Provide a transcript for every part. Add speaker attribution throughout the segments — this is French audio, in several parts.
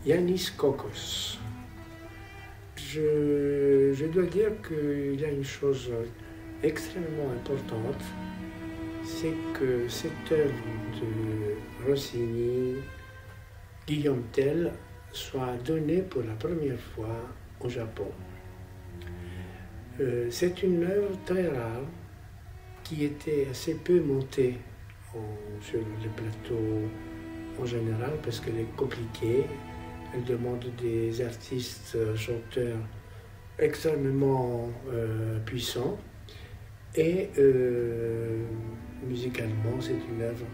Speaker 1: Yannis Kokos. Je dois dire qu'il y a une chose extrêmement importante, c'est que cette œuvre de Rossini, Guillaume Tell, soit donnée pour la première fois au Japon. C'est une œuvre très rare qui était assez peu montée sur les plateaux en général parce qu'elle est compliquée. Elle demande des artistes, chanteurs extrêmement puissants et musicalement c'est une œuvre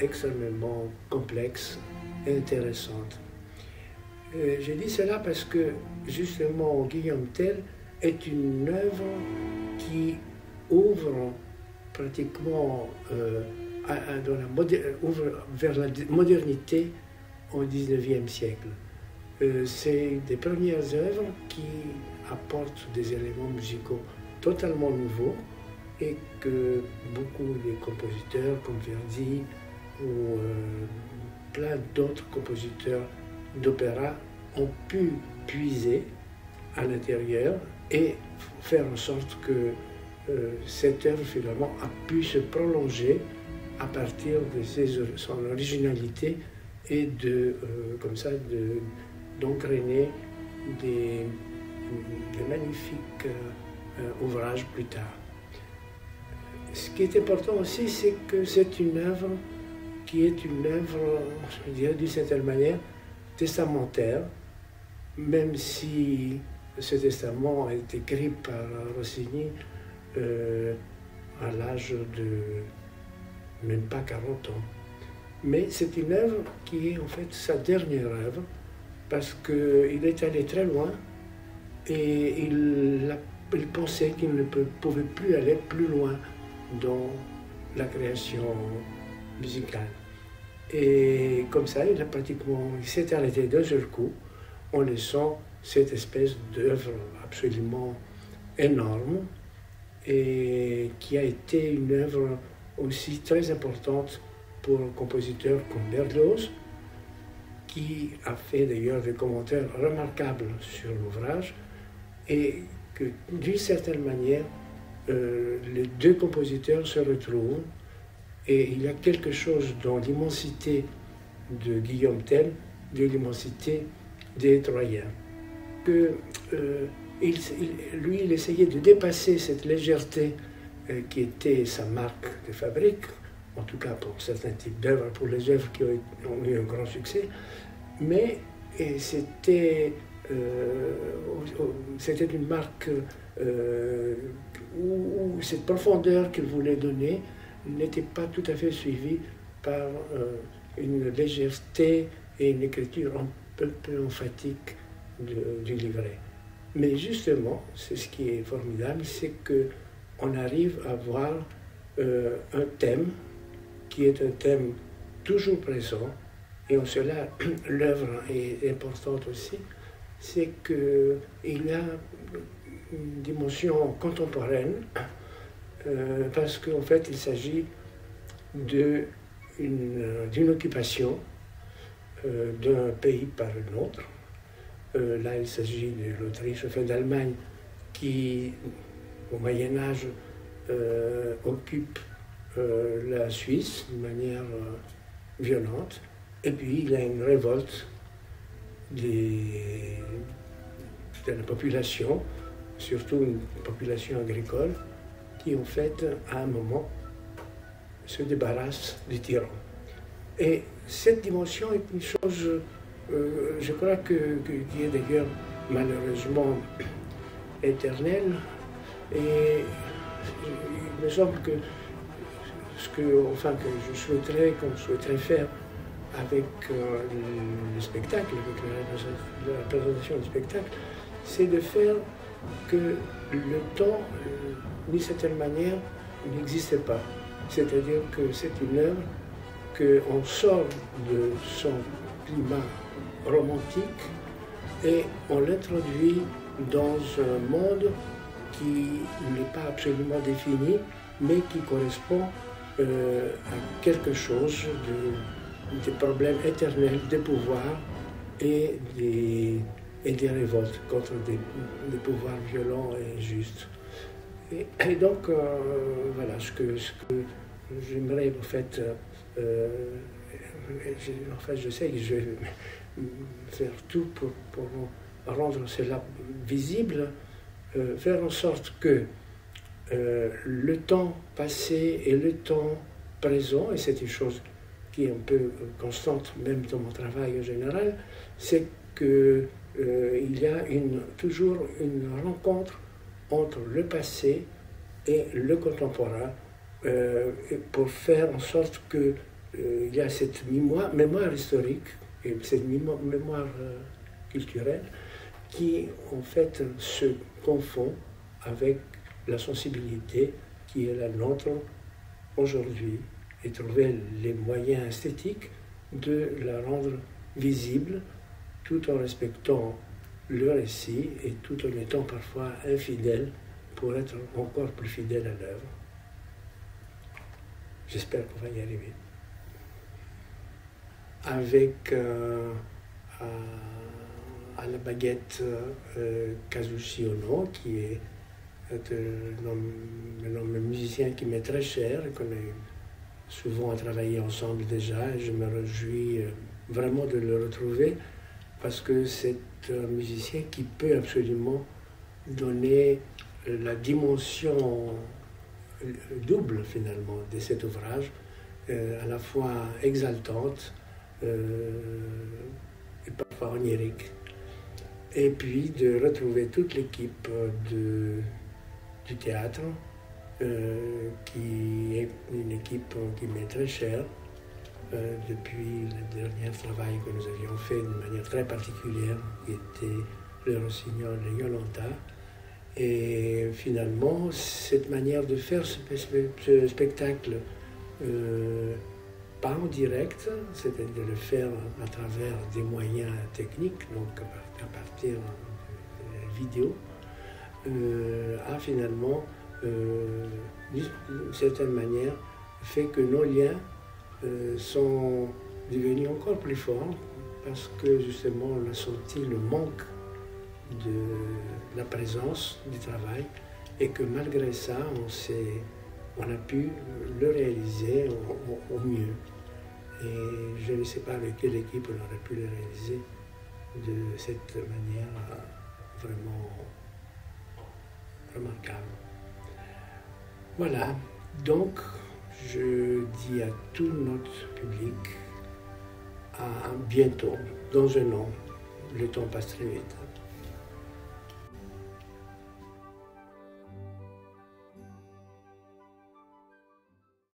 Speaker 1: extrêmement complexe et intéressante. J'ai dit cela parce que justement Guillaume Tell est une œuvre qui ouvre pratiquement ouvre vers la modernité au XIXe siècle. C'est des premières œuvres qui apportent des éléments musicaux totalement nouveaux et que beaucoup de compositeurs comme Verdi ou plein d'autres compositeurs d'opéra ont pu puiser à l'intérieur et faire en sorte que cette œuvre finalement a pu se prolonger à partir de son originalité et comme ça d'engrainer des magnifiques ouvrages plus tard. Ce qui est important aussi, c'est que c'est une œuvre qui est une œuvre, je dirais d'une certaine manière, testamentaire, même si ce testament est écrit par Rossini à l'âge de même pas 40 ans. Mais c'est une œuvre qui est en fait sa dernière œuvre parce qu'il est allé très loin et il pensait qu'il ne pouvait plus aller plus loin dans la création musicale. Et comme ça, il s'est arrêté d'un seul coup en laissant cette espèce d'œuvre absolument énorme et qui a été une œuvre aussi très importante pour un compositeur comme Berlioz, qui a fait d'ailleurs des commentaires remarquables sur l'ouvrage, et que d'une certaine manière, les deux compositeurs se retrouvent, et il y a quelque chose dans l'immensité de Guillaume Tell, de l'immensité des Troyens. Lui, il essayait de dépasser cette légèreté qui était sa marque de fabrique, en tout cas pour certains types d'œuvres, pour les œuvres qui ont eu un grand succès, mais c'était une marque où cette profondeur qu'il voulait donner n'était pas tout à fait suivie par une légèreté et une écriture un peu emphatique du livret. Mais justement, c'est ce qui est formidable, c'est qu'on arrive à voir un thème qui est un thème toujours présent, et en cela l'œuvre est importante aussi, c'est qu'il y a une dimension contemporaine, parce qu'en fait il s'agit d'une occupation d'un pays par un autre. Là il s'agit de l'Autriche, enfin d'Allemagne, qui au Moyen-Âge occupe la Suisse d'une manière violente, et puis il y a une révolte de la population, surtout une population agricole, qui en fait à un moment se débarrasse du tyran. Et cette dimension est une chose, je crois qui est d'ailleurs malheureusement éternelle, et il me semble que que je souhaiterais, qu'on souhaiterait faire avec le spectacle, avec la présentation du spectacle, c'est de faire que le temps, d'une certaine manière, n'existe pas. C'est-à-dire que c'est une œuvre qu'on sort de son climat romantique et on l'introduit dans un monde qui n'est pas absolument défini, mais qui correspond à quelque chose des problèmes éternels des pouvoirs et des révoltes contre des pouvoirs violents et injustes. Et donc, voilà, ce que j'aimerais, en fait, je sais que je vais faire tout pour rendre cela visible, faire en sorte que le temps passé et le temps présent, et c'est une chose qui est un peu constante même dans mon travail en général, c'est qu'il y a toujours une rencontre entre le passé et le contemporain pour faire en sorte qu'il y a cette mémoire historique et cette mémoire culturelle qui en fait se confond avec la sensibilité qui est la nôtre aujourd'hui et trouver les moyens esthétiques de la rendre visible tout en respectant le récit et tout en étant parfois infidèle pour être encore plus fidèle à l'œuvre. J'espère qu'on va y arriver. Avec à la baguette Kazushi Ono, qui est un musicien qui m'est très cher et qu'on a souvent travaillé ensemble déjà. Et je me réjouis vraiment de le retrouver parce que c'est un musicien qui peut absolument donner la dimension double finalement de cet ouvrage, à la fois exaltante et parfois onirique. Et puis de retrouver toute l'équipe du théâtre, qui est une équipe qui m'est très chère depuis le dernier travail que nous avions fait d'une manière très particulière, qui était le Rossignol et Yolanta. Et finalement, cette manière de faire ce spectacle, pas en direct, c'est-à-dire de le faire à travers des moyens techniques, donc à partir de la vidéo, a finalement, d'une certaine manière, fait que nos liens sont devenus encore plus forts parce que justement on a senti le manque de la présence du travail et que malgré ça on a pu le réaliser au mieux. Et je ne sais pas avec quelle équipe on aurait pu le réaliser de cette manière vraiment remarquable. Voilà, donc je dis à tout notre public à bientôt, dans un an. Le temps passe très vite.